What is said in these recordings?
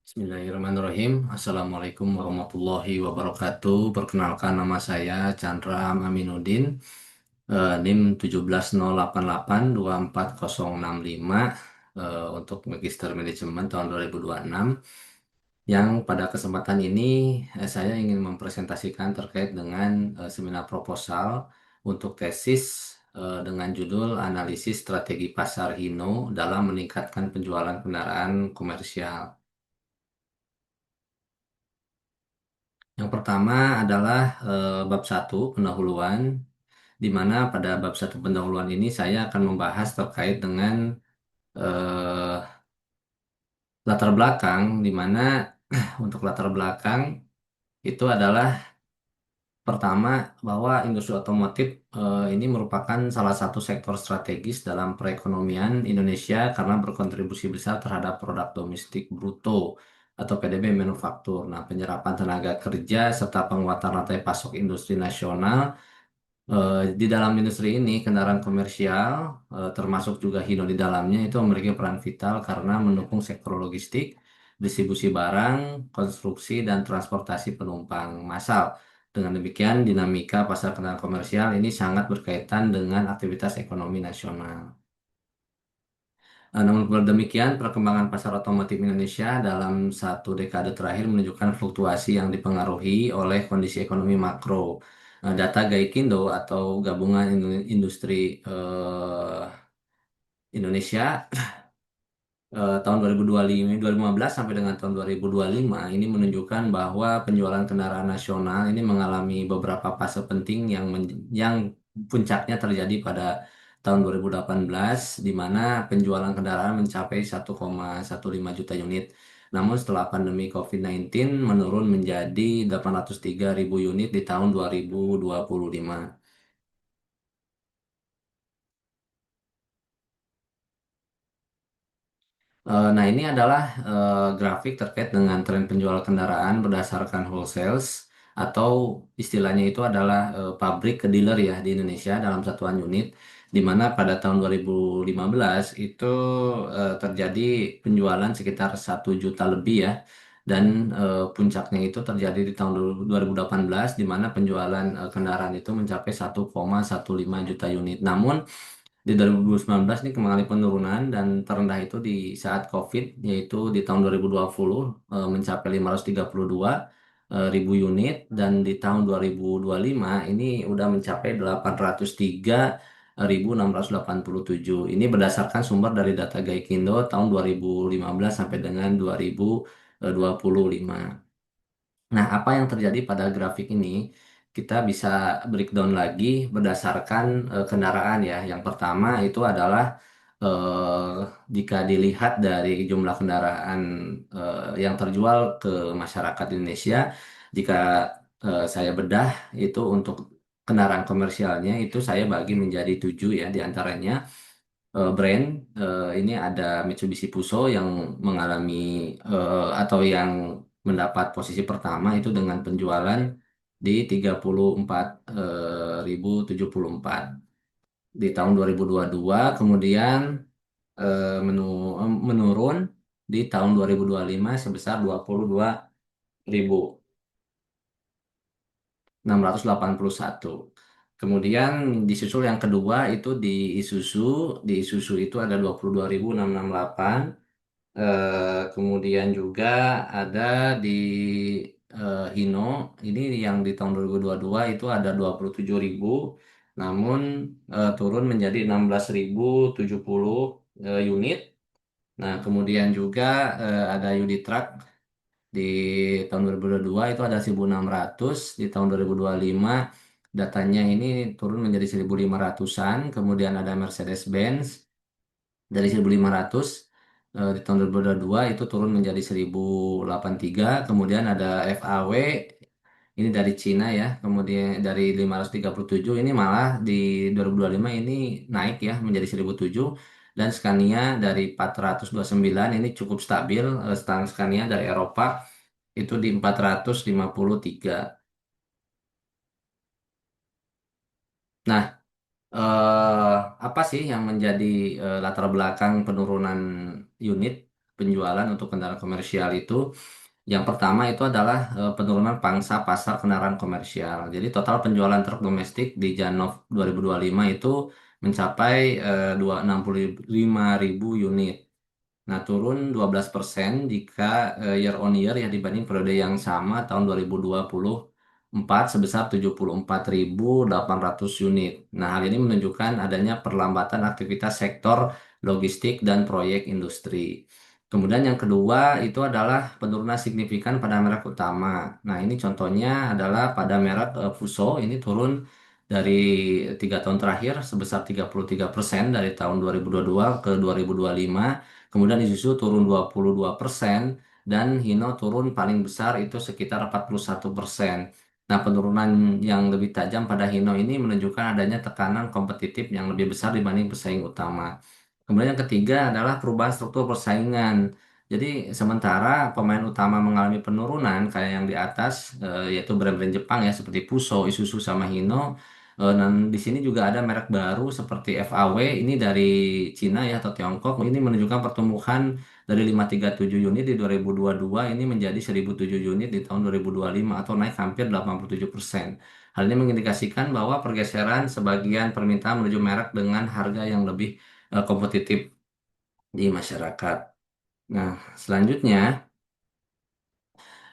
Bismillahirrahmanirrahim. Assalamualaikum warahmatullahi wabarakatuh. Perkenalkan nama saya Chandra Aminuddin, NIM 17088240065 untuk Magister Manajemen tahun 2026. Yang pada kesempatan ini saya ingin mempresentasikan terkait dengan seminar proposal untuk tesis dengan judul Analisis Strategi Pasar Hino dalam Meningkatkan Penjualan Kendaraan Komersial. Yang pertama adalah bab satu pendahuluan, di mana pada bab satu pendahuluan ini saya akan membahas terkait dengan eh, latar belakang, di mana untuk latar belakang itu adalah pertama bahwa industri otomotif ini merupakan salah satu sektor strategis dalam perekonomian Indonesia karena berkontribusi besar terhadap produk domestik bruto atau PDB manufaktur. Nah, penyerapan tenaga kerja serta penguatan rantai pasok industri nasional. Di dalam industri ini, kendaraan komersial, termasuk juga Hino di dalamnya, itu memiliki peran vital karena mendukung sektor logistik, distribusi barang, konstruksi, dan transportasi penumpang massal. Dengan demikian, dinamika pasar kendaraan komersial ini sangat berkaitan dengan aktivitas ekonomi nasional. Namun demikian, perkembangan pasar otomotif Indonesia dalam satu dekade terakhir menunjukkan fluktuasi yang dipengaruhi oleh kondisi ekonomi makro. Data Gaikindo atau Gabungan Industri Indonesia tahun 2025, 2015 sampai dengan tahun 2025 ini menunjukkan bahwa penjualan kendaraan nasional ini mengalami beberapa fase penting yang puncaknya terjadi pada tahun 2018 di mana penjualan kendaraan mencapai 1,15 juta unit. Namun setelah pandemi COVID-19 menurun menjadi 803 ribu unit di tahun 2025. Nah, ini adalah grafik terkait dengan tren penjualan kendaraan berdasarkan wholesales atau istilahnya itu adalah pabrik ke dealer ya di Indonesia dalam satuan unit, di mana pada tahun 2015 itu terjadi penjualan sekitar 1 juta lebih ya, dan puncaknya itu terjadi di tahun 2018 di mana penjualan kendaraan itu mencapai 1,15 juta unit. Namun di 2019 ini mengalami penurunan dan terendah itu di saat COVID, yaitu di tahun 2020 mencapai 532 ribu unit, dan di tahun 2025 ini udah mencapai 803.687. Ini berdasarkan sumber dari data Gaikindo tahun 2015 sampai dengan 2025. Nah, apa yang terjadi pada grafik ini? Kita bisa breakdown lagi berdasarkan kendaraan ya. Yang pertama itu adalah jika dilihat dari jumlah kendaraan yang terjual ke masyarakat Indonesia, jika saya bedah itu untuk kendaraan komersialnya itu saya bagi menjadi 7 ya, di antaranya brand. Ini ada Mitsubishi Fuso yang mengalami atau yang mendapat posisi pertama itu dengan penjualan di 34.074 di tahun 2022, kemudian menurun di tahun 2025 sebesar 22.681. Kemudian disusul yang kedua itu di Isuzu. Di Isuzu itu ada 22.668. Kemudian juga ada di Hino, ini yang di tahun 2022 itu ada 27.000, namun turun menjadi 16.070 unit. Nah, kemudian juga ada Yudi Truck di tahun 2022 itu ada 1.600, di tahun 2025 datanya ini turun menjadi 1.500-an. Kemudian ada Mercedes-Benz dari 1.500 di tahun 2022 itu turun menjadi 1.083. Kemudian ada FAW ini dari Cina ya, kemudian dari 537 ini malah di 2025 ini naik ya menjadi 1.007. Dan Scania dari 429 ini cukup stabil. Stang Scania dari Eropa itu di 453. Nah, apa sih yang menjadi latar belakang penurunan unit? penjualan untuk kendaraan komersial itu. Yang pertama itu adalah penurunan pangsa pasar kendaraan komersial. Jadi total penjualan truk domestik di Janov 2025 itu mencapai 265.000 unit. Nah, turun 12% jika year on year ya dibanding periode yang sama tahun 2024 sebesar 74.800 unit. Nah, hal ini menunjukkan adanya perlambatan aktivitas sektor logistik dan proyek industri. Kemudian yang kedua itu adalah penurunan signifikan pada merek utama. Nah, ini contohnya adalah pada merek Fuso ini turun dari 3 tahun terakhir sebesar 33% dari tahun 2022 ke 2025. Kemudian Isuzu turun 22% dan Hino turun paling besar itu sekitar 41%. Nah, penurunan yang lebih tajam pada Hino ini menunjukkan adanya tekanan kompetitif yang lebih besar dibanding pesaing utama. Kemudian yang ketiga adalah perubahan struktur persaingan. Jadi sementara pemain utama mengalami penurunan kayak yang di atas yaitu brand-brand Jepang ya seperti Fuso, Isuzu sama Hino. Dan di sini juga ada merek baru seperti FAW ini dari Cina ya atau Tiongkok. Ini menunjukkan pertumbuhan dari 537 unit di 2022 ini menjadi 1007 unit di tahun 2025 atau naik hampir 87%. Hal ini mengindikasikan bahwa pergeseran sebagian permintaan menuju merek dengan harga yang lebih kompetitif di masyarakat. Nah, selanjutnya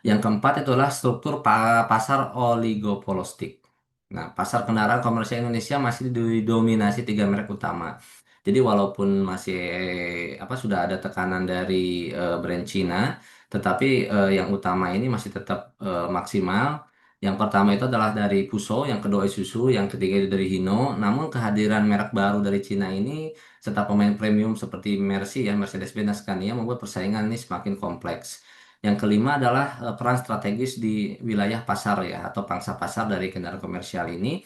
yang keempat itulah struktur pasar oligopolistik. Nah, pasar kendaraan komersial Indonesia masih didominasi tiga merek utama. Jadi walaupun masih sudah ada tekanan dari brand Cina, tetapi yang utama ini masih tetap maksimal. Yang pertama itu adalah dari Fuso, yang kedua Isuzu, yang ketiga itu dari Hino. Namun kehadiran merek baru dari Cina ini serta pemain premium seperti Mercy ya, Mercedes-Benz dan Scania membuat persaingan ini semakin kompleks. Yang kelima adalah peran strategis di wilayah pasar ya atau pangsa pasar dari kendaraan komersial ini.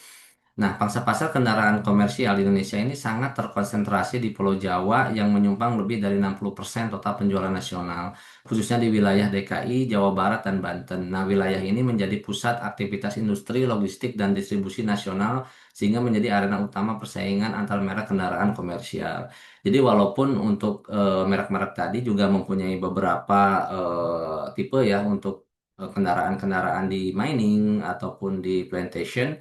Nah, pangsa pasar kendaraan komersial di Indonesia ini sangat terkonsentrasi di Pulau Jawa yang menyumbang lebih dari 60% total penjualan nasional, khususnya di wilayah DKI, Jawa Barat, dan Banten. Nah, wilayah ini menjadi pusat aktivitas industri, logistik, dan distribusi nasional sehingga menjadi arena utama persaingan antar merek kendaraan komersial. Jadi, walaupun untuk merek-merek tadi juga mempunyai beberapa tipe ya untuk kendaraan-kendaraan di mining ataupun di plantation,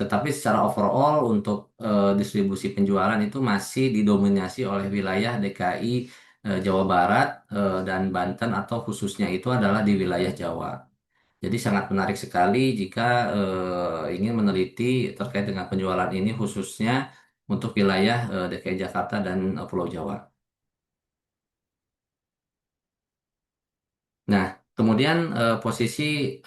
tetapi secara overall untuk distribusi penjualan itu masih didominasi oleh wilayah DKI, Jawa Barat, dan Banten atau khususnya itu adalah di wilayah Jawa. Jadi sangat menarik sekali jika ingin meneliti terkait dengan penjualan ini khususnya untuk wilayah DKI Jakarta dan Pulau Jawa. Nah, kemudian posisi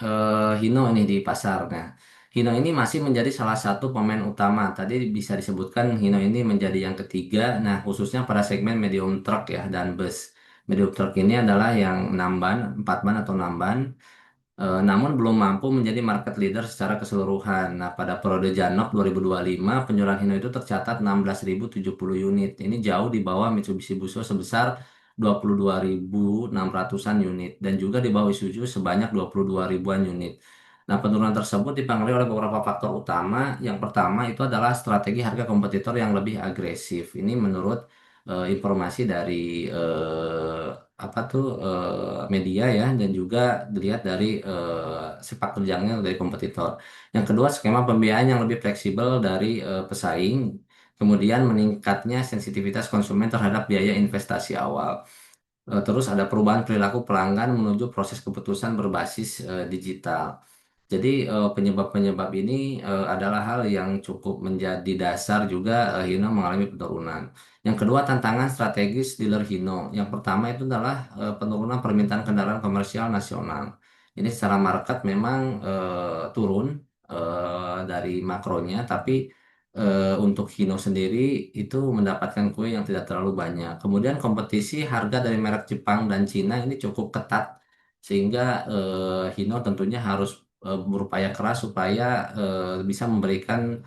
Hino ini di pasar. Nah, Hino ini masih menjadi salah satu pemain utama. Tadi bisa disebutkan Hino ini menjadi yang ketiga. Nah, khususnya pada segmen medium truck ya dan bus. Medium truck ini adalah yang 6 ban, 4 ban atau 6 ban. Namun belum mampu menjadi market leader secara keseluruhan. Nah, pada periode Janok 2025, penjualan Hino itu tercatat 16.070 unit. Ini jauh di bawah Mitsubishi Buso sebesar 22.600-an unit dan juga di bawah Isuzu sebanyak 22 ribuan unit. Nah, penurunan tersebut dipengaruhi oleh beberapa faktor utama. Yang pertama itu adalah strategi harga kompetitor yang lebih agresif. Ini menurut informasi dari media ya dan juga dilihat dari sepak terjangnya dari kompetitor. Yang kedua, skema pembiayaan yang lebih fleksibel dari pesaing. Kemudian meningkatnya sensitivitas konsumen terhadap biaya investasi awal. Terus ada perubahan perilaku pelanggan menuju proses keputusan berbasis digital. Jadi penyebab-penyebab ini adalah hal yang cukup menjadi dasar juga Hino mengalami penurunan. Yang kedua, tantangan strategis dealer Hino. Yang pertama itu adalah penurunan permintaan kendaraan komersial nasional. Ini secara market memang turun dari makronya, tapi untuk Hino sendiri itu mendapatkan kue yang tidak terlalu banyak. Kemudian kompetisi harga dari merek Jepang dan Cina ini cukup ketat sehingga Hino tentunya harus berupaya keras supaya bisa memberikan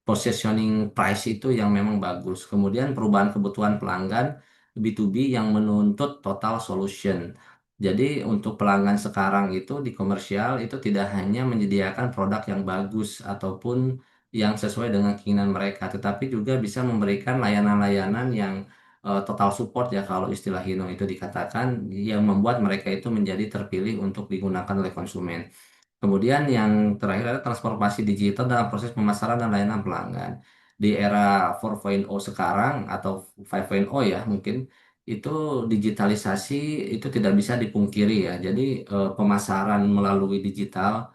positioning price itu yang memang bagus. Kemudian perubahan kebutuhan pelanggan B2B yang menuntut total solution. Jadi untuk pelanggan sekarang itu di komersial itu tidak hanya menyediakan produk yang bagus ataupun yang sesuai dengan keinginan mereka, tetapi juga bisa memberikan layanan-layanan yang total support ya kalau istilah Hino itu dikatakan, yang membuat mereka itu menjadi terpilih untuk digunakan oleh konsumen. Kemudian yang terakhir adalah transformasi digital dalam proses pemasaran dan layanan pelanggan. Di era 4.0 sekarang atau 5.0 ya mungkin, itu digitalisasi itu tidak bisa dipungkiri ya. Jadi pemasaran melalui digital,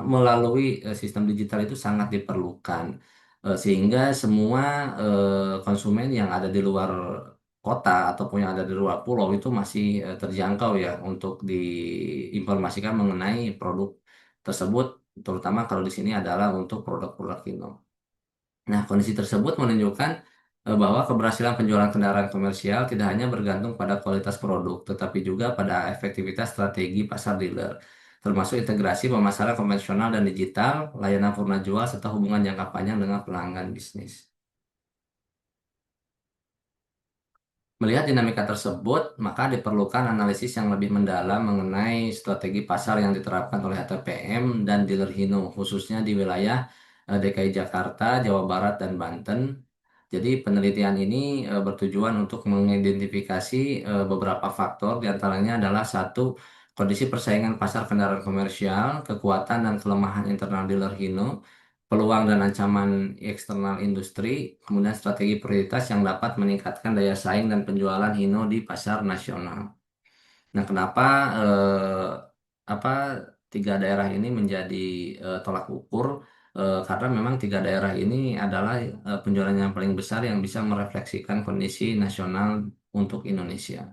melalui sistem digital itu sangat diperlukan. Sehingga semua konsumen yang ada di luar kota ataupun yang ada di luar pulau itu masih terjangkau ya untuk diinformasikan mengenai produk tersebut, terutama kalau di sini adalah untuk produk-produk Kino. Nah, kondisi tersebut menunjukkan bahwa keberhasilan penjualan kendaraan komersial tidak hanya bergantung pada kualitas produk, tetapi juga pada efektivitas strategi pasar dealer, termasuk integrasi pemasaran konvensional dan digital, layanan purna jual, serta hubungan jangka panjang dengan pelanggan bisnis. Melihat dinamika tersebut, maka diperlukan analisis yang lebih mendalam mengenai strategi pasar yang diterapkan oleh ATPM dan dealer Hino, khususnya di wilayah DKI Jakarta, Jawa Barat, dan Banten. Jadi penelitian ini bertujuan untuk mengidentifikasi beberapa faktor, diantaranya adalah satu, kondisi persaingan pasar kendaraan komersial, kekuatan dan kelemahan internal dealer Hino, peluang dan ancaman eksternal industri, kemudian strategi prioritas yang dapat meningkatkan daya saing dan penjualan Hino di pasar nasional. Nah, kenapa apa tiga daerah ini menjadi tolak ukur? Karena memang tiga daerah ini adalah penjualan yang paling besar yang bisa merefleksikan kondisi nasional untuk Indonesia.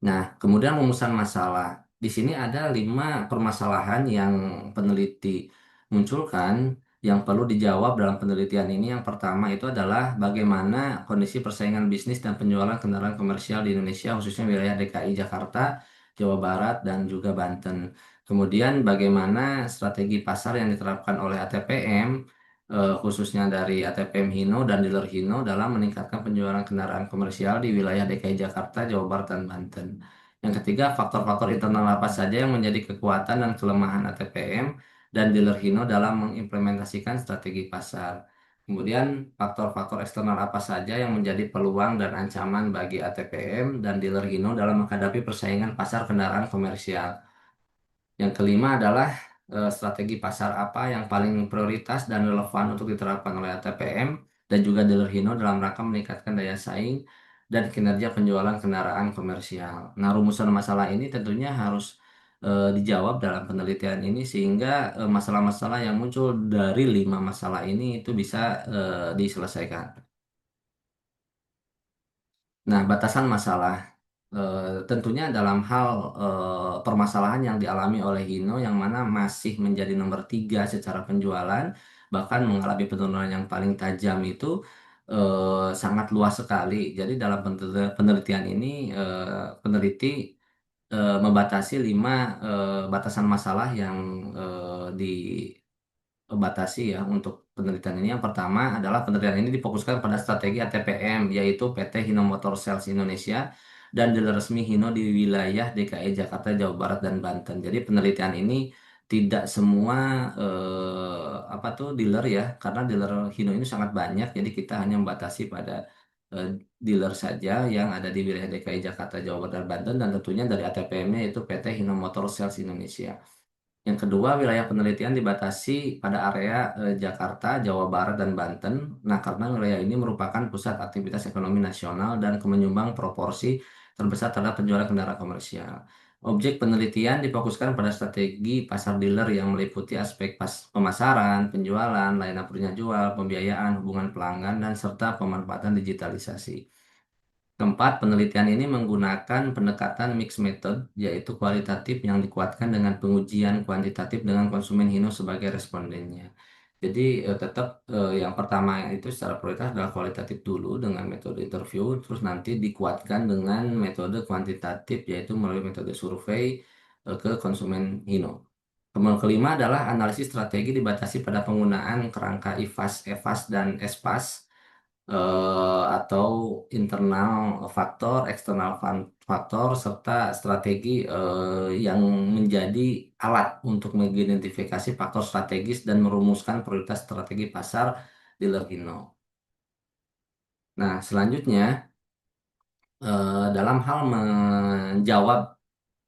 Nah, kemudian rumusan masalah. Di sini ada 5 permasalahan yang peneliti munculkan yang perlu dijawab dalam penelitian ini. Yang pertama itu adalah bagaimana kondisi persaingan bisnis dan penjualan kendaraan komersial di Indonesia, khususnya wilayah DKI Jakarta, Jawa Barat, dan juga Banten. Kemudian bagaimana strategi pasar yang diterapkan oleh ATPM, khususnya dari ATPM Hino dan dealer Hino dalam meningkatkan penjualan kendaraan komersial di wilayah DKI Jakarta, Jawa Barat, dan Banten. Yang ketiga, faktor-faktor internal apa saja yang menjadi kekuatan dan kelemahan ATPM dan dealer Hino dalam mengimplementasikan strategi pasar. Kemudian, faktor-faktor eksternal apa saja yang menjadi peluang dan ancaman bagi ATPM dan dealer Hino dalam menghadapi persaingan pasar kendaraan komersial. Yang kelima adalah strategi pasar apa yang paling prioritas dan relevan untuk diterapkan oleh ATPM dan juga dealer Hino dalam rangka meningkatkan daya saing dan kinerja penjualan kendaraan komersial. Nah, rumusan masalah ini tentunya harus dijawab dalam penelitian ini sehingga masalah-masalah yang muncul dari 5 masalah ini itu bisa diselesaikan. Nah, batasan masalah. Tentunya dalam hal permasalahan yang dialami oleh Hino yang mana masih menjadi nomor 3 secara penjualan, bahkan mengalami penurunan yang paling tajam itu sangat luas sekali. Jadi dalam penelitian ini peneliti membatasi 5 batasan masalah yang batasi ya untuk penelitian ini. Yang pertama adalah penelitian ini difokuskan pada strategi ATPM, yaitu PT Hino Motor Sales Indonesia dan dealer resmi Hino di wilayah DKI Jakarta, Jawa Barat, dan Banten. Jadi penelitian ini tidak semua apa tuh dealer ya, karena dealer Hino ini sangat banyak. Jadi kita hanya membatasi pada eh, dealer saja yang ada di wilayah DKI Jakarta, Jawa Barat, dan Banten, dan tentunya dari ATPM-nya yaitu PT Hino Motor Sales Indonesia. Yang kedua, wilayah penelitian dibatasi pada area Jakarta, Jawa Barat, dan Banten. Nah, karena wilayah ini merupakan pusat aktivitas ekonomi nasional dan menyumbang proporsi terbesar terhadap penjualan kendaraan komersial. Objek penelitian difokuskan pada strategi pasar dealer yang meliputi aspek pemasaran, penjualan, layanan punya jual, pembiayaan, hubungan pelanggan, dan serta pemanfaatan digitalisasi. Keempat, penelitian ini menggunakan pendekatan mixed method, yaitu kualitatif yang dikuatkan dengan pengujian kuantitatif dengan konsumen Hino sebagai respondennya. Jadi tetap yang pertama itu secara prioritas adalah kualitatif dulu dengan metode interview, terus nanti dikuatkan dengan metode kuantitatif, yaitu melalui metode survei ke konsumen Hino. Kemudian kelima adalah analisis strategi dibatasi pada penggunaan kerangka IFAS, EFAS, dan ESPAS atau internal faktor, eksternal faktor, serta strategi yang menjadi alat untuk mengidentifikasi faktor strategis dan merumuskan prioritas strategi pasar di Lerhino. Nah, selanjutnya dalam hal menjawab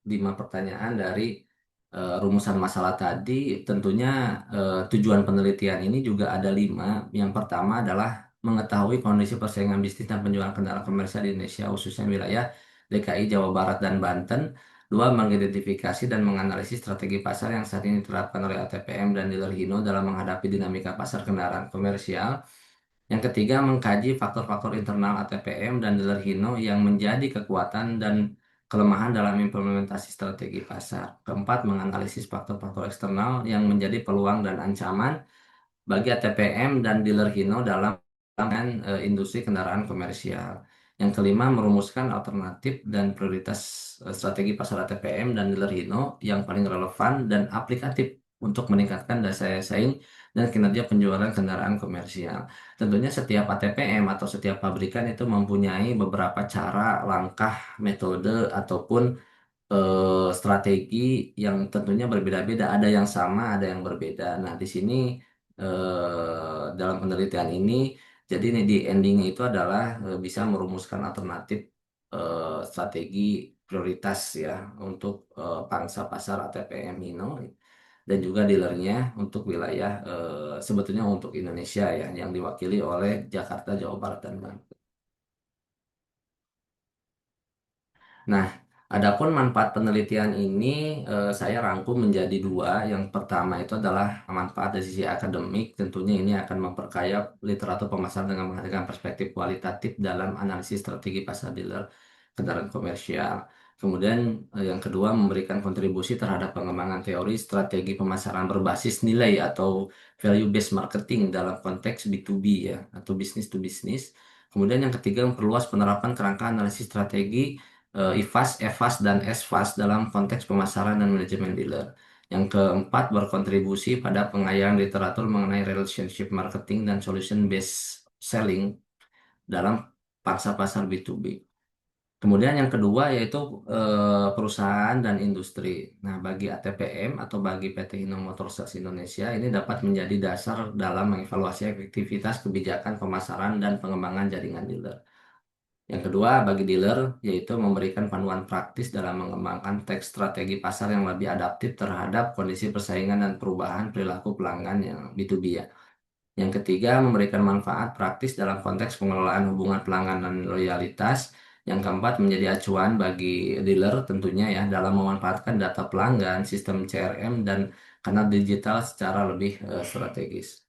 5 pertanyaan dari rumusan masalah tadi, tentunya tujuan penelitian ini juga ada 5. Yang pertama adalah mengetahui kondisi persaingan bisnis dan penjualan kendaraan komersial di Indonesia, khususnya wilayah DKI, Jawa Barat, dan Banten. Dua, mengidentifikasi dan menganalisis strategi pasar yang saat ini diterapkan oleh ATPM dan dealer Hino dalam menghadapi dinamika pasar kendaraan komersial. Yang ketiga, mengkaji faktor-faktor internal ATPM dan dealer Hino yang menjadi kekuatan dan kelemahan dalam implementasi strategi pasar. Keempat, menganalisis faktor-faktor eksternal yang menjadi peluang dan ancaman bagi ATPM dan dealer Hino dalam industri kendaraan komersial. Yang kelima, merumuskan alternatif dan prioritas strategi pasar ATPM dan dealer Hino yang paling relevan dan aplikatif untuk meningkatkan daya saing dan kinerja penjualan kendaraan komersial. Tentunya setiap ATPM atau setiap pabrikan itu mempunyai beberapa cara, langkah, metode, ataupun strategi yang tentunya berbeda-beda. Ada yang sama, ada yang berbeda. Nah, di sini dalam penelitian ini, jadi ini di endingnya itu adalah bisa merumuskan alternatif strategi prioritas ya untuk pangsa pasar ATPM Mino dan juga dealernya untuk wilayah sebetulnya untuk Indonesia ya yang diwakili oleh Jakarta, Jawa Barat, dan Banten. Nah, adapun manfaat penelitian ini saya rangkum menjadi dua. Yang pertama itu adalah manfaat dari sisi akademik. Tentunya ini akan memperkaya literatur pemasaran dengan menghadirkan perspektif kualitatif dalam analisis strategi pasar dealer kendaraan komersial. Kemudian yang kedua memberikan kontribusi terhadap pengembangan teori strategi pemasaran berbasis nilai atau value based marketing dalam konteks B2B ya atau business to business. Kemudian yang ketiga memperluas penerapan kerangka analisis strategi IFAS, EFAS, dan SFAS dalam konteks pemasaran dan manajemen dealer. Yang keempat, berkontribusi pada pengayaan literatur mengenai relationship marketing dan solution based selling dalam pangsa pasar B2B. Kemudian yang kedua yaitu perusahaan dan industri. Nah, bagi ATPM atau bagi PT Hino Motor Sales Indonesia ini dapat menjadi dasar dalam mengevaluasi efektivitas kebijakan pemasaran dan pengembangan jaringan dealer. Yang kedua, bagi dealer, yaitu memberikan panduan praktis dalam mengembangkan teks strategi pasar yang lebih adaptif terhadap kondisi persaingan dan perubahan perilaku pelanggan yang B2B ya. Yang ketiga, memberikan manfaat praktis dalam konteks pengelolaan hubungan pelanggan dan loyalitas. Yang keempat, menjadi acuan bagi dealer tentunya ya dalam memanfaatkan data pelanggan, sistem CRM, dan kanal digital secara lebih strategis.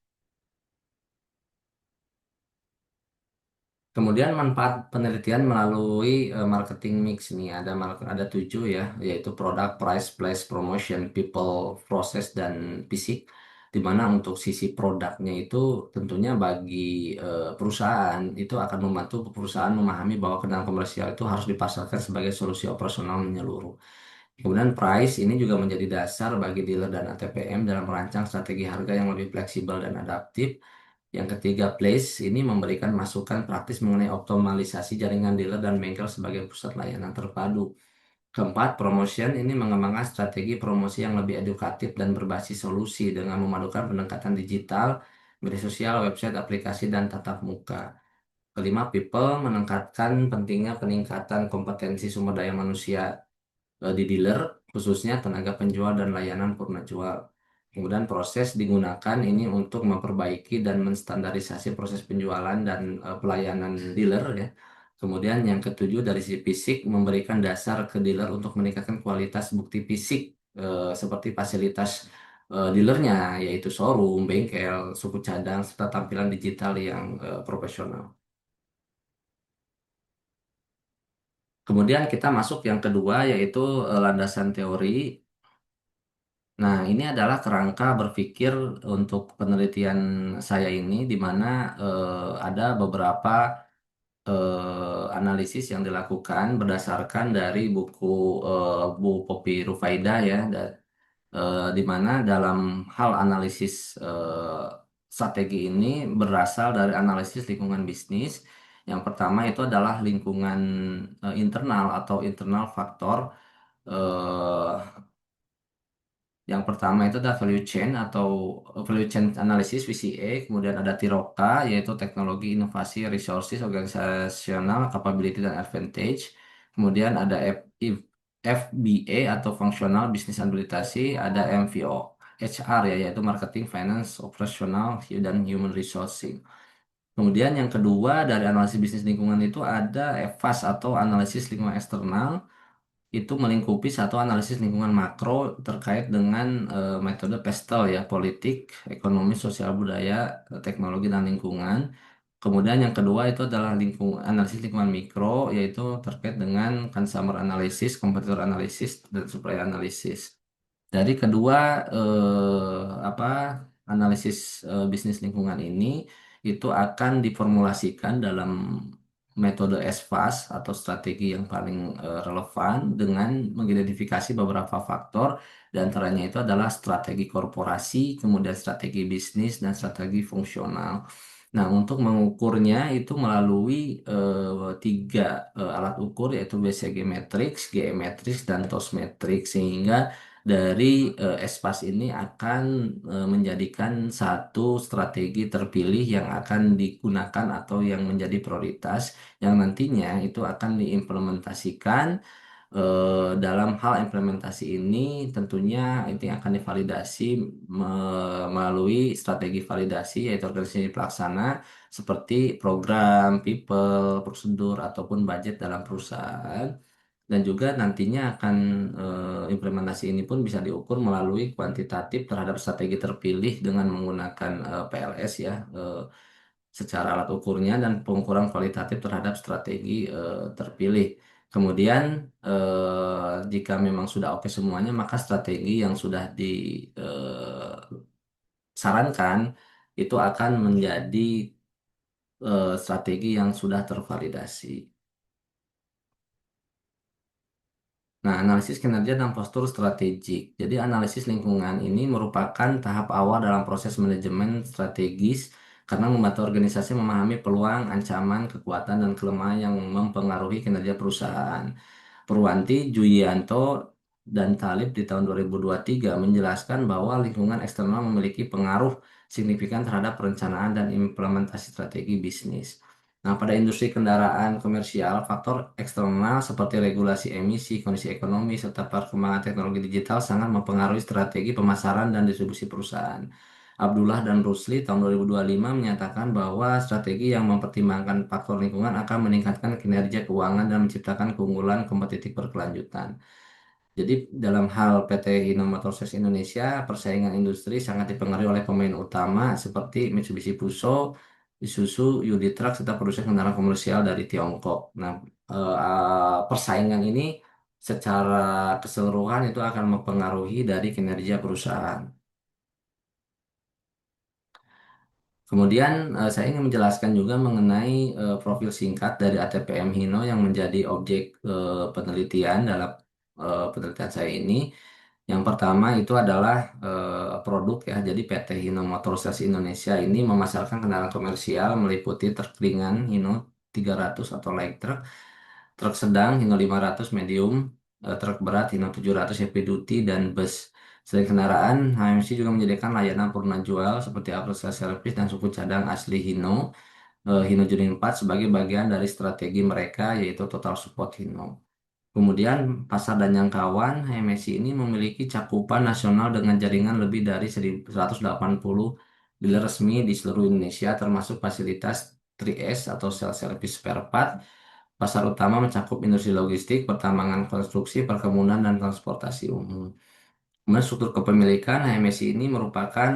Kemudian manfaat penelitian melalui marketing mix nih ada 7 ya, yaitu produk, price, place, promotion, people, process, dan fisik. Di mana untuk sisi produknya itu tentunya bagi perusahaan itu akan membantu perusahaan memahami bahwa kendaraan komersial itu harus dipasarkan sebagai solusi operasional menyeluruh. Kemudian price ini juga menjadi dasar bagi dealer dan ATPM dalam merancang strategi harga yang lebih fleksibel dan adaptif. Yang ketiga, Place ini memberikan masukan praktis mengenai optimalisasi jaringan dealer dan bengkel sebagai pusat layanan terpadu. Keempat, Promotion ini mengembangkan strategi promosi yang lebih edukatif dan berbasis solusi dengan memadukan pendekatan digital, media sosial, website, aplikasi, dan tatap muka. Kelima, People meningkatkan pentingnya peningkatan kompetensi sumber daya manusia di dealer, khususnya tenaga penjual dan layanan purna jual. Kemudian proses digunakan ini untuk memperbaiki dan menstandarisasi proses penjualan dan pelayanan dealer ya. Kemudian yang ketujuh dari sisi fisik memberikan dasar ke dealer untuk meningkatkan kualitas bukti fisik seperti fasilitas dealernya yaitu showroom, bengkel, suku cadang serta tampilan digital yang profesional. Kemudian kita masuk yang kedua yaitu landasan teori. Nah, ini adalah kerangka berpikir untuk penelitian saya ini, di mana ada beberapa analisis yang dilakukan berdasarkan dari buku Bu Popi Rufaidah ya, di mana dalam hal analisis strategi ini berasal dari analisis lingkungan bisnis. Yang pertama itu adalah lingkungan internal atau internal faktor. eh, Yang pertama itu adalah value chain atau value chain analysis VCA, kemudian ada TIROCA yaitu teknologi, inovasi, resources, organizational capability dan advantage. Kemudian ada FBA atau functional business ability, ada MVO HR ya yaitu marketing, finance, operational dan human resourcing. Kemudian yang kedua dari analisis bisnis lingkungan itu ada EVAS atau analisis lingkungan eksternal, itu melingkupi satu analisis lingkungan makro terkait dengan metode PESTEL ya, politik, ekonomi, sosial, budaya, teknologi dan lingkungan. Kemudian yang kedua itu adalah analisis lingkungan mikro, yaitu terkait dengan consumer analysis, competitor analysis, dan supply analysis. Dari kedua apa analisis bisnis lingkungan ini itu akan diformulasikan dalam metode SFAS atau strategi yang paling relevan dengan mengidentifikasi beberapa faktor dan antaranya itu adalah strategi korporasi, kemudian strategi bisnis dan strategi fungsional. Nah, untuk mengukurnya itu melalui tiga alat ukur yaitu BCG Matrix, GE Matrix, dan TOS Matrix sehingga dari Espas ini akan menjadikan satu strategi terpilih yang akan digunakan atau yang menjadi prioritas yang nantinya itu akan diimplementasikan. Dalam hal implementasi ini tentunya itu akan divalidasi melalui strategi validasi yaitu organisasi pelaksana seperti program, people, prosedur ataupun budget dalam perusahaan. Dan juga nantinya akan implementasi ini pun bisa diukur melalui kuantitatif terhadap strategi terpilih dengan menggunakan PLS ya, secara alat ukurnya dan pengukuran kualitatif terhadap strategi terpilih. Kemudian jika memang sudah oke semuanya, maka strategi yang sudah disarankan itu akan menjadi strategi yang sudah tervalidasi. Nah, analisis kinerja dan postur strategik. Jadi, analisis lingkungan ini merupakan tahap awal dalam proses manajemen strategis karena membantu organisasi memahami peluang, ancaman, kekuatan, dan kelemahan yang mempengaruhi kinerja perusahaan. Purwanti Julianto dan Talib di tahun 2023 menjelaskan bahwa lingkungan eksternal memiliki pengaruh signifikan terhadap perencanaan dan implementasi strategi bisnis. Nah, pada industri kendaraan komersial, faktor eksternal seperti regulasi emisi, kondisi ekonomi, serta perkembangan teknologi digital sangat mempengaruhi strategi pemasaran dan distribusi perusahaan. Abdullah dan Rusli tahun 2025 menyatakan bahwa strategi yang mempertimbangkan faktor lingkungan akan meningkatkan kinerja keuangan dan menciptakan keunggulan kompetitif berkelanjutan. Jadi dalam hal PT Hino Motors Indonesia, persaingan industri sangat dipengaruhi oleh pemain utama seperti Mitsubishi Fuso, Isuzu, UD Truck, serta produsen kendaraan komersial dari Tiongkok. Nah, persaingan ini secara keseluruhan itu akan mempengaruhi dari kinerja perusahaan. Kemudian saya ingin menjelaskan juga mengenai profil singkat dari ATPM Hino yang menjadi objek penelitian dalam penelitian saya ini. Yang pertama itu adalah produk ya. Jadi PT Hino Motor Sales Indonesia ini memasarkan kendaraan komersial meliputi truk ringan Hino 300 atau light truck, truk sedang Hino 500 medium, truk berat Hino 700 heavy duty dan bus. Selain kendaraan, HMC juga menyediakan layanan purna jual seperti after service dan suku cadang asli Hino, Hino Juni 4 sebagai bagian dari strategi mereka yaitu Total Support Hino. Kemudian pasar dan jangkauan HMSI ini memiliki cakupan nasional dengan jaringan lebih dari 180 dealer resmi di seluruh Indonesia termasuk fasilitas 3S atau sales service spare part. Pasar utama mencakup industri logistik, pertambangan konstruksi, perkebunan, dan transportasi umum. Kemudian struktur kepemilikan HMSI ini merupakan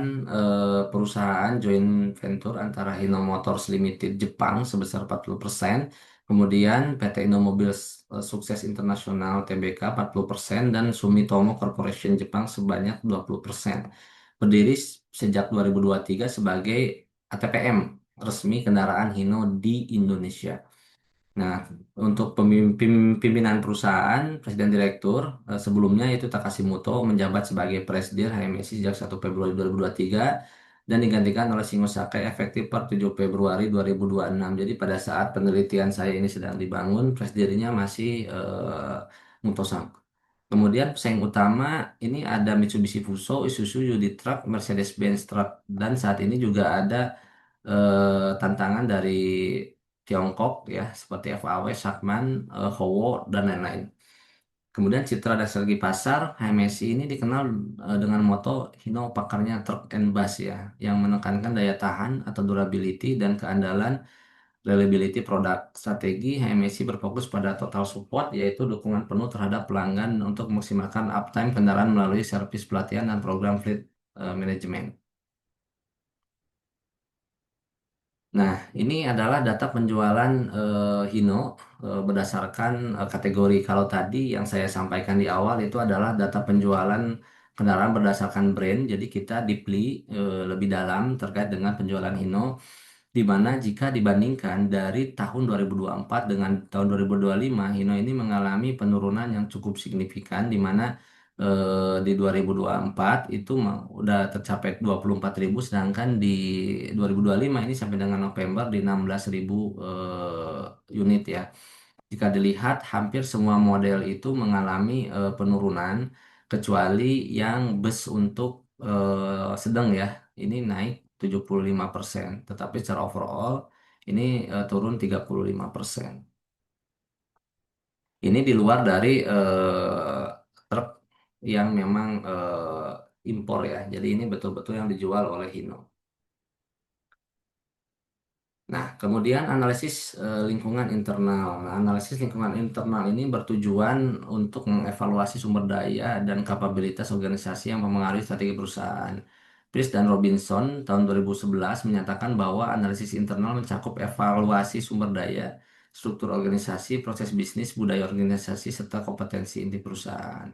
perusahaan joint venture antara Hino Motors Limited Jepang sebesar 40%, kemudian PT Indomobil Sukses Internasional Tbk 40%, dan Sumitomo Corporation Jepang sebanyak 20%. Berdiri sejak 2023 sebagai ATPM resmi kendaraan Hino di Indonesia. Nah, untuk pimpinan perusahaan, Presiden Direktur, sebelumnya itu Takashimoto menjabat sebagai Presidir HMSI sejak 1 Februari 2023 dan digantikan oleh Shingo Sakai efektif per 7 Februari 2026. Jadi pada saat penelitian saya ini sedang dibangun, presidirnya masih Mutosan. Kemudian pesaing utama ini ada Mitsubishi Fuso, Isuzu UD Truck, Mercedes-Benz Truck, dan saat ini juga ada tantangan dari Tiongkok ya seperti FAW, Sakman, Howo dan lain-lain. Kemudian citra dan strategi pasar, HMSI ini dikenal dengan moto Hino pakarnya truck and bus ya, yang menekankan daya tahan atau durability dan keandalan reliability produk. Strategi HMSI berfokus pada total support, yaitu dukungan penuh terhadap pelanggan untuk memaksimalkan uptime kendaraan melalui servis pelatihan dan program fleet management. Nah, ini adalah data penjualan Hino berdasarkan kategori. Kalau tadi yang saya sampaikan di awal itu adalah data penjualan kendaraan berdasarkan brand. Jadi kita dipli lebih dalam terkait dengan penjualan Hino, di mana jika dibandingkan dari tahun 2024 dengan tahun 2025, Hino ini mengalami penurunan yang cukup signifikan, di mana di 2024 itu udah tercapai 24.000, sedangkan di 2025 ini sampai dengan November di 16.000 unit ya. Jika dilihat hampir semua model itu mengalami penurunan, kecuali yang bus untuk sedang ya, ini naik 75%, tetapi secara overall ini turun 35%. Ini di luar dari truk yang memang impor ya. Jadi ini betul-betul yang dijual oleh Hino. Nah, kemudian analisis lingkungan internal. Nah, analisis lingkungan internal ini bertujuan untuk mengevaluasi sumber daya dan kapabilitas organisasi yang mempengaruhi strategi perusahaan. Pierce dan Robinson tahun 2011 menyatakan bahwa analisis internal mencakup evaluasi sumber daya, struktur organisasi, proses bisnis, budaya organisasi, serta kompetensi inti perusahaan.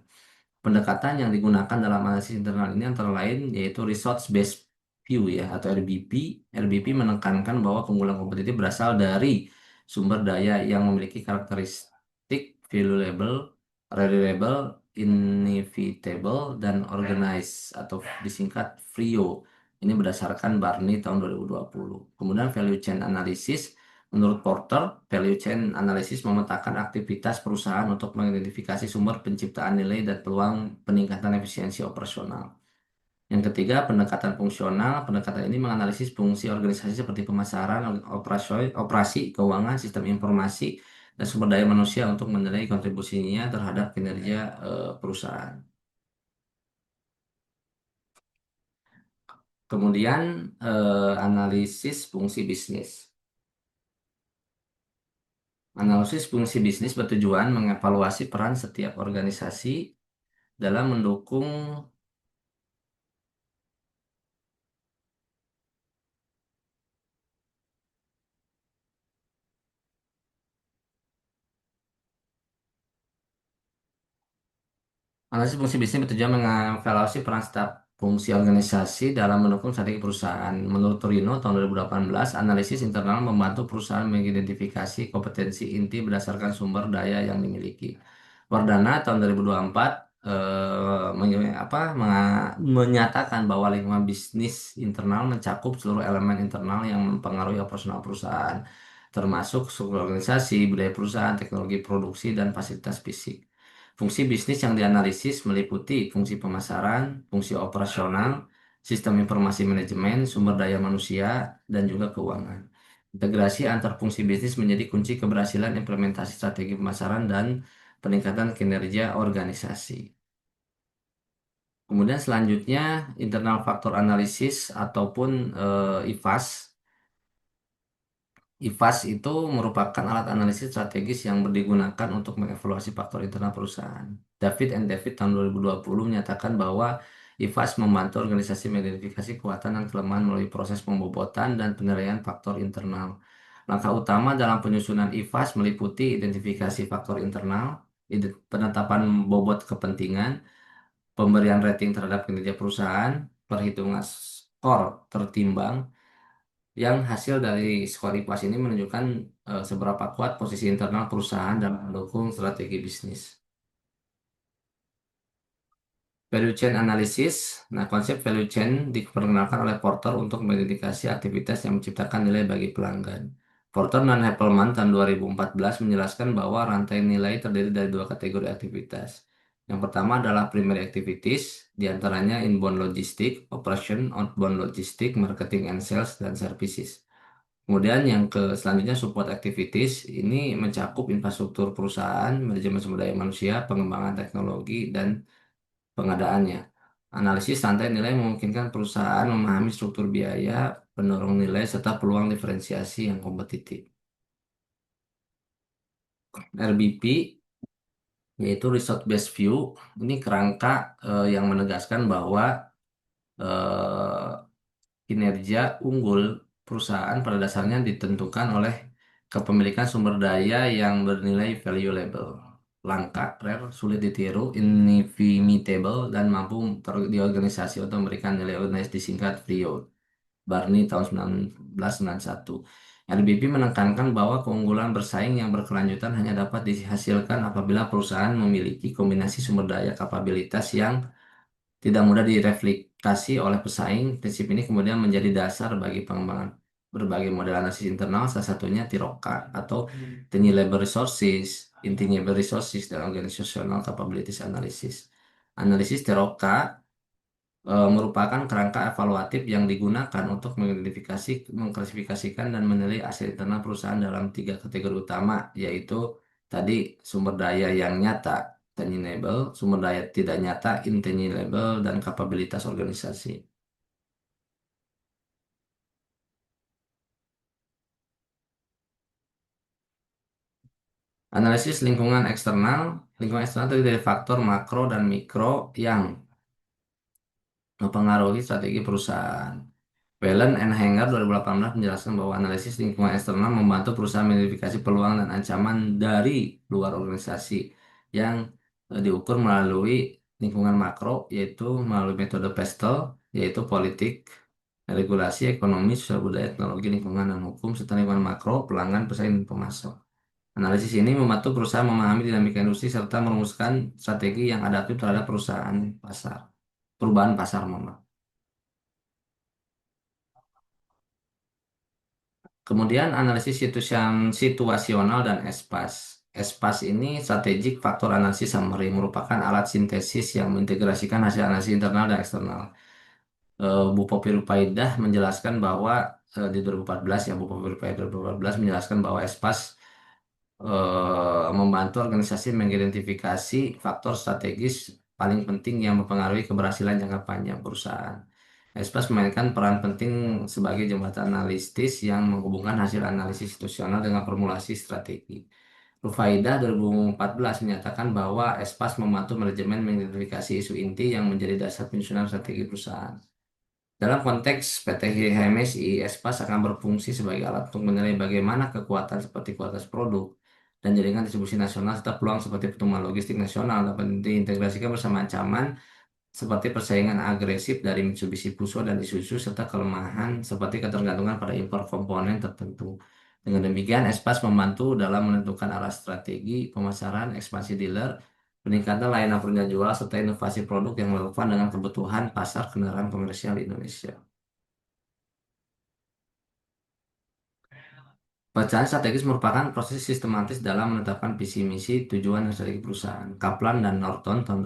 Pendekatan yang digunakan dalam analisis internal ini antara lain yaitu Resource Based View ya atau RBP. RBP menekankan bahwa keunggulan kompetitif berasal dari sumber daya yang memiliki karakteristik valuable, reliable, inevitable, dan organized atau disingkat VRIO. Ini berdasarkan Barney tahun 2020. Kemudian Value Chain Analysis. Menurut Porter, value chain analysis memetakan aktivitas perusahaan untuk mengidentifikasi sumber penciptaan nilai dan peluang peningkatan efisiensi operasional. Yang ketiga, pendekatan fungsional. Pendekatan ini menganalisis fungsi organisasi seperti pemasaran, operasi, keuangan, sistem informasi, dan sumber daya manusia untuk menilai kontribusinya terhadap kinerja perusahaan. Kemudian, analisis fungsi bisnis. Analisis fungsi bisnis bertujuan mengevaluasi peran setiap organisasi dalam mendukung analisis fungsi bisnis bertujuan mengevaluasi peran setiap fungsi organisasi dalam mendukung strategi perusahaan. Menurut Torino tahun 2018, analisis internal membantu perusahaan mengidentifikasi kompetensi inti berdasarkan sumber daya yang dimiliki. Wardana tahun 2024 menyatakan bahwa lingkungan bisnis internal mencakup seluruh elemen internal yang mempengaruhi operasional perusahaan, termasuk struktur organisasi, budaya perusahaan, teknologi produksi, dan fasilitas fisik. Fungsi bisnis yang dianalisis meliputi fungsi pemasaran, fungsi operasional, sistem informasi manajemen, sumber daya manusia, dan juga keuangan. Integrasi antar fungsi bisnis menjadi kunci keberhasilan implementasi strategi pemasaran dan peningkatan kinerja organisasi. Kemudian selanjutnya internal faktor analisis ataupun IFAS. IFAS itu merupakan alat analisis strategis yang digunakan untuk mengevaluasi faktor internal perusahaan. David and David tahun 2020 menyatakan bahwa IFAS membantu organisasi mengidentifikasi kekuatan dan kelemahan melalui proses pembobotan dan penilaian faktor internal. Langkah utama dalam penyusunan IFAS meliputi identifikasi faktor internal, penetapan bobot kepentingan, pemberian rating terhadap kinerja perusahaan, perhitungan skor tertimbang, yang hasil dari skor IPAS ini menunjukkan seberapa kuat posisi internal perusahaan dalam mendukung strategi bisnis. Value chain analysis. Nah, konsep value chain diperkenalkan oleh Porter untuk mengidentifikasi aktivitas yang menciptakan nilai bagi pelanggan. Porter dan Appleman tahun 2014 menjelaskan bahwa rantai nilai terdiri dari dua kategori aktivitas, Yang pertama adalah primary activities, diantaranya inbound logistik, operation, outbound logistik, marketing and sales, dan services. Kemudian yang selanjutnya support activities, ini mencakup infrastruktur perusahaan, manajemen sumber daya manusia, pengembangan teknologi, dan pengadaannya. Analisis rantai nilai memungkinkan perusahaan memahami struktur biaya, pendorong nilai, serta peluang diferensiasi yang kompetitif. RBP yaitu Result Based View, ini kerangka yang menegaskan bahwa eh, kinerja unggul perusahaan pada dasarnya ditentukan oleh kepemilikan sumber daya yang bernilai valuable, langka, rare, sulit ditiru, indefinable, dan mampu diorganisasi atau memberikan nilai organisasi disingkat VRIO. Barney tahun 1991. RBP menekankan bahwa keunggulan bersaing yang berkelanjutan hanya dapat dihasilkan apabila perusahaan memiliki kombinasi sumber daya kapabilitas yang tidak mudah direplikasi oleh pesaing. Prinsip ini kemudian menjadi dasar bagi pengembangan berbagai model analisis internal, salah satunya TIROCA atau Tangible Resources, Intangible Resources, dan Organizational Capabilities Analysis. Analisis TIROCA merupakan kerangka evaluatif yang digunakan untuk mengidentifikasi, mengklasifikasikan, dan menilai aset internal perusahaan dalam tiga kategori utama, yaitu tadi sumber daya yang nyata, tangible, sumber daya tidak nyata, intangible, dan kapabilitas organisasi. Analisis lingkungan eksternal terdiri dari faktor makro dan mikro yang mempengaruhi strategi perusahaan. Whelan and Hanger 2018 menjelaskan bahwa analisis lingkungan eksternal membantu perusahaan mengidentifikasi peluang dan ancaman dari luar organisasi yang diukur melalui lingkungan makro, yaitu melalui metode PESTEL, yaitu politik, regulasi, ekonomi, sosial budaya, teknologi, lingkungan, dan hukum, serta lingkungan makro, pelanggan, pesaing, dan pemasok. Analisis ini membantu perusahaan memahami dinamika industri serta merumuskan strategi yang adaptif terhadap perubahan pasar, mohon maaf. Kemudian analisis situasional dan ESPAS. ESPAS ini strategic factor analysis summary merupakan alat sintesis yang mengintegrasikan hasil analisis internal dan eksternal. Bu Popi Rupaidah menjelaskan bahwa di 2014 ya Bu Popi Rupaidah 2014 menjelaskan bahwa ESPAS membantu organisasi mengidentifikasi faktor strategis paling penting yang mempengaruhi keberhasilan jangka panjang perusahaan. Espas memainkan peran penting sebagai jembatan analitis yang menghubungkan hasil analisis situasional dengan formulasi strategi. Rufaidah 2014 menyatakan bahwa Espas membantu manajemen mengidentifikasi isu inti yang menjadi dasar penyusunan strategi perusahaan. Dalam konteks PT HMSI, Espas akan berfungsi sebagai alat untuk menilai bagaimana kekuatan seperti kualitas produk dan jaringan distribusi nasional serta peluang seperti pertumbuhan logistik nasional dapat diintegrasikan bersama ancaman seperti persaingan agresif dari Mitsubishi Fuso dan Isuzu serta kelemahan seperti ketergantungan pada impor komponen tertentu. Dengan demikian, Espas membantu dalam menentukan arah strategi pemasaran, ekspansi dealer, peningkatan layanan penjual, serta inovasi produk yang relevan dengan kebutuhan pasar kendaraan komersial di Indonesia. Bacaan strategis merupakan proses sistematis dalam menetapkan visi misi, tujuan, dan strategi perusahaan. Kaplan dan Norton tahun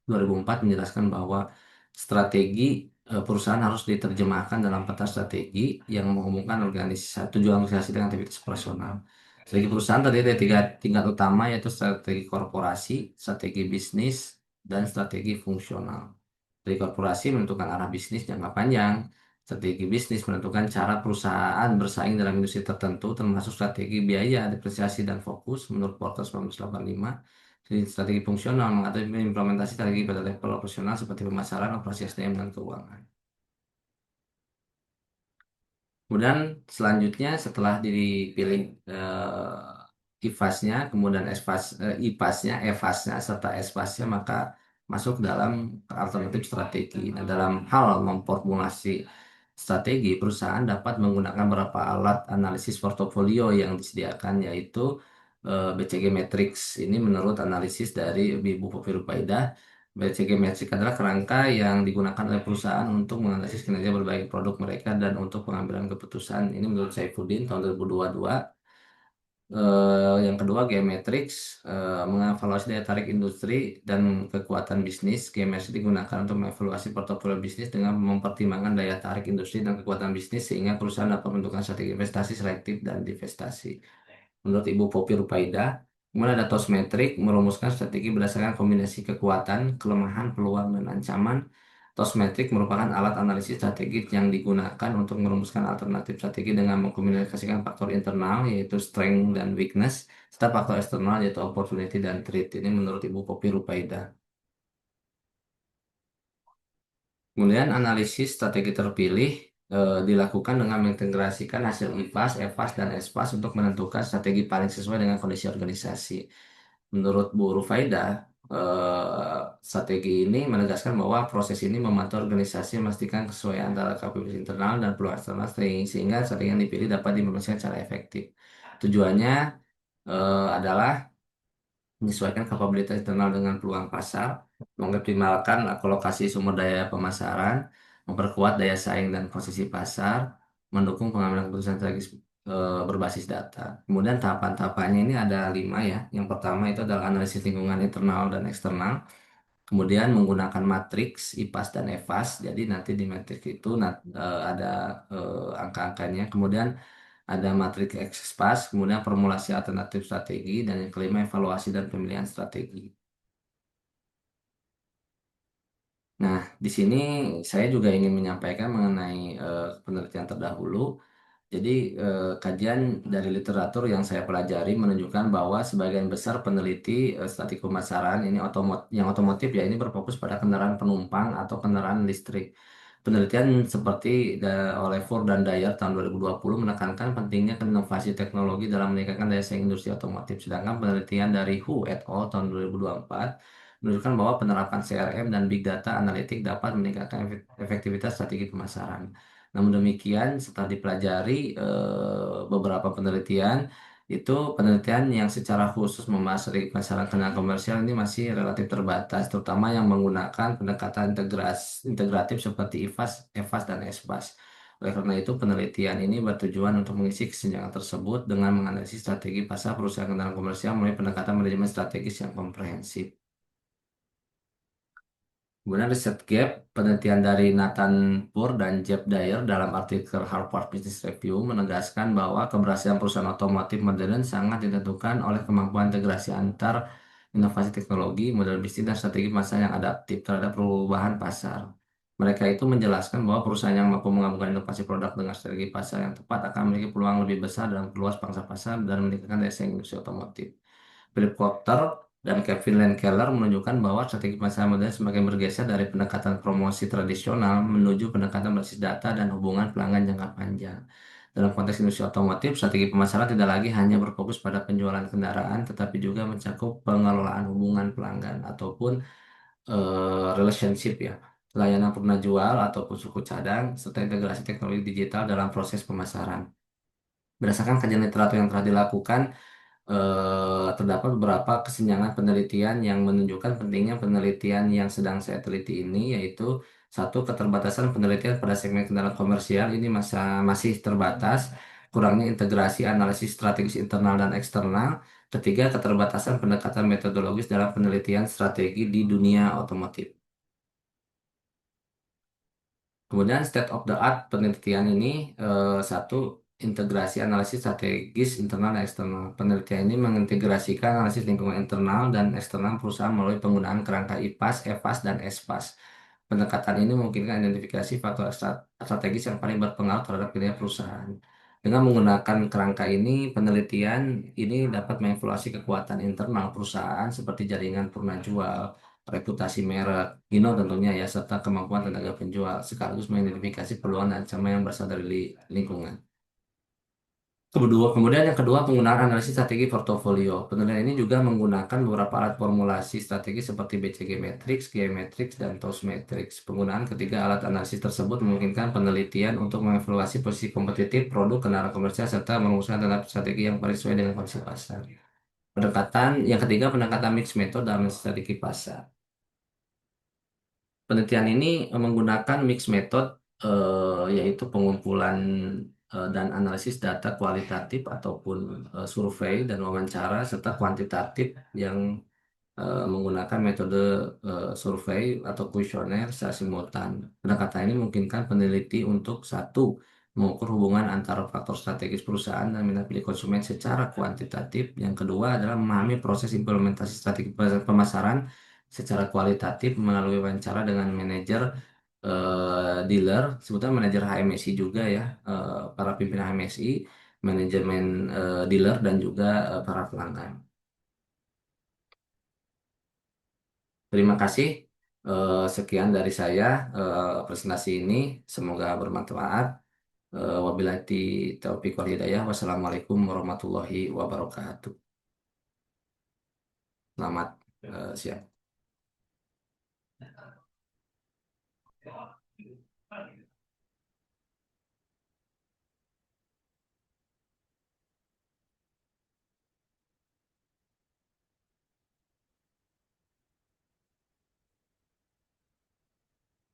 2004 menjelaskan bahwa strategi perusahaan harus diterjemahkan dalam peta strategi yang menghubungkan tujuan organisasi dengan aktivitas operasional. Strategi perusahaan terdiri dari tiga tingkat utama, yaitu strategi korporasi, strategi bisnis, dan strategi fungsional. Strategi korporasi menentukan arah bisnis jangka panjang. Strategi bisnis menentukan cara perusahaan bersaing dalam industri tertentu, termasuk strategi biaya, depresiasi, dan fokus menurut Porter 1985. Jadi, strategi fungsional mengatur implementasi strategi pada level operasional seperti pemasaran, operasi SDM, dan keuangan. Kemudian selanjutnya setelah dipilih IFAS-nya, kemudian IPAS-nya, EVAS-nya, serta ESPAS-nya, maka masuk dalam alternatif strategi. Nah, dalam hal memformulasi strategi, perusahaan dapat menggunakan beberapa alat analisis portofolio yang disediakan, yaitu BCG Matrix. Ini menurut analisis dari Ibu Popi Rupaidah, BCG Matrix adalah kerangka yang digunakan oleh perusahaan untuk menganalisis kinerja berbagai produk mereka dan untuk pengambilan keputusan. Ini menurut Saifuddin tahun 2022. Yang kedua, Geometrics mengevaluasi daya tarik industri dan kekuatan bisnis. Geometrics digunakan untuk mengevaluasi portofolio bisnis dengan mempertimbangkan daya tarik industri dan kekuatan bisnis sehingga perusahaan dapat menentukan strategi investasi selektif dan divestasi. Menurut Ibu Popi Rupaida, kemudian ada Tosmetric merumuskan strategi berdasarkan kombinasi kekuatan, kelemahan, peluang, dan ancaman. Tosmetric merupakan alat analisis strategis yang digunakan untuk merumuskan alternatif strategi dengan mengkombinasikan faktor internal yaitu strength dan weakness serta faktor eksternal yaitu opportunity dan threat. Ini menurut Ibu Popi Rupaida. Kemudian analisis strategi terpilih dilakukan dengan mengintegrasikan hasil IPAS, EVAS, dan ESPAS untuk menentukan strategi paling sesuai dengan kondisi organisasi. Menurut Bu Rufaida, strategi ini menegaskan bahwa proses ini membantu organisasi memastikan kesesuaian antara kapabilitas internal dan peluang eksternal sehingga strategi yang dipilih dapat diimplementasikan secara efektif. Tujuannya adalah menyesuaikan kapabilitas internal dengan peluang pasar, mengoptimalkan alokasi sumber daya pemasaran, memperkuat daya saing dan posisi pasar, mendukung pengambilan keputusan strategis berbasis data. Kemudian tahapan-tahapannya ini ada 5 ya. Yang pertama itu adalah analisis lingkungan internal dan eksternal. Kemudian menggunakan matriks IPAS dan EVAS. Jadi nanti di matriks itu ada angka-angkanya. Kemudian ada matriks ekspas, kemudian formulasi alternatif strategi, dan yang kelima evaluasi dan pemilihan strategi. Nah, di sini saya juga ingin menyampaikan mengenai penelitian terdahulu. Jadi, kajian dari literatur yang saya pelajari menunjukkan bahwa sebagian besar peneliti strategi pemasaran ini yang otomotif ya ini berfokus pada kendaraan penumpang atau kendaraan listrik. Penelitian seperti oleh Ford dan Dyer tahun 2020 menekankan pentingnya inovasi teknologi dalam meningkatkan daya saing industri otomotif. Sedangkan penelitian dari Hu et al. Tahun 2024 menunjukkan bahwa penerapan CRM dan Big Data Analytics dapat meningkatkan efektivitas strategi pemasaran. Namun demikian, setelah dipelajari beberapa penelitian, itu penelitian yang secara khusus membahas strategi pemasaran kendaraan komersial ini masih relatif terbatas, terutama yang menggunakan pendekatan integratif seperti IFAS, EVAS, dan ESPAS. Oleh karena itu, penelitian ini bertujuan untuk mengisi kesenjangan tersebut dengan menganalisis strategi pasar perusahaan kendaraan komersial melalui pendekatan manajemen strategis yang komprehensif. Kemudian riset gap, penelitian dari Nathan Poor dan Jeff Dyer dalam artikel Harvard Business Review menegaskan bahwa keberhasilan perusahaan otomotif modern sangat ditentukan oleh kemampuan integrasi antar inovasi teknologi, model bisnis, dan strategi pasar yang adaptif terhadap perubahan pasar. Mereka itu menjelaskan bahwa perusahaan yang mampu menggabungkan inovasi produk dengan strategi pasar yang tepat akan memiliki peluang lebih besar dalam meluas pangsa pasar dan meningkatkan daya saing industri otomotif. Philip Kotler dan Kevin Keller menunjukkan bahwa strategi pemasaran modern semakin bergeser dari pendekatan promosi tradisional menuju pendekatan basis data dan hubungan pelanggan jangka panjang. Dalam konteks industri otomotif, strategi pemasaran tidak lagi hanya berfokus pada penjualan kendaraan, tetapi juga mencakup pengelolaan hubungan pelanggan ataupun relationship ya, layanan purna jual ataupun suku cadang, serta integrasi teknologi digital dalam proses pemasaran. Berdasarkan kajian literatur yang telah dilakukan, terdapat beberapa kesenjangan penelitian yang menunjukkan pentingnya penelitian yang sedang saya teliti ini, yaitu satu, keterbatasan penelitian pada segmen kendaraan komersial ini masih terbatas, kurangnya integrasi analisis strategis internal dan eksternal. Ketiga, keterbatasan pendekatan metodologis dalam penelitian strategi di dunia otomotif. Kemudian state of the art penelitian ini satu, integrasi analisis strategis internal dan eksternal. Penelitian ini mengintegrasikan analisis lingkungan internal dan eksternal perusahaan melalui penggunaan kerangka IPAS, EVAS, dan ESPAS. Pendekatan ini memungkinkan identifikasi faktor strategis yang paling berpengaruh terhadap kinerja perusahaan. Dengan menggunakan kerangka ini, penelitian ini dapat mengevaluasi kekuatan internal perusahaan seperti jaringan purna jual, reputasi merek, tentunya ya, serta kemampuan tenaga penjual, sekaligus mengidentifikasi peluang dan ancaman yang berasal dari lingkungan. Kemudian yang kedua, penggunaan analisis strategi portofolio. Penelitian ini juga menggunakan beberapa alat formulasi strategi seperti BCG Matrix, G-Matrix, dan TOS Matrix. Penggunaan ketiga alat analisis tersebut memungkinkan penelitian untuk mengevaluasi posisi kompetitif produk kendaraan komersial serta merumuskan strategi yang paling sesuai dengan kondisi pasar. Pendekatan mix method dalam strategi pasar. Penelitian ini menggunakan mix method, yaitu pengumpulan dan analisis data kualitatif ataupun survei dan wawancara serta kuantitatif yang menggunakan metode survei atau kuesioner secara simultan. Pendekatan ini memungkinkan peneliti untuk satu, mengukur hubungan antara faktor strategis perusahaan dan minat pilih konsumen secara kuantitatif. Yang kedua adalah memahami proses implementasi strategi pemasaran secara kualitatif melalui wawancara dengan manajer dealer, sebutnya manajer HMSI juga ya, para pimpinan HMSI, manajemen dealer dan juga para pelanggan. Terima kasih. Sekian dari saya presentasi ini. Semoga bermanfaat. Wabillahi taufiq wal hidayah. Wassalamualaikum warahmatullahi wabarakatuh. Selamat siang.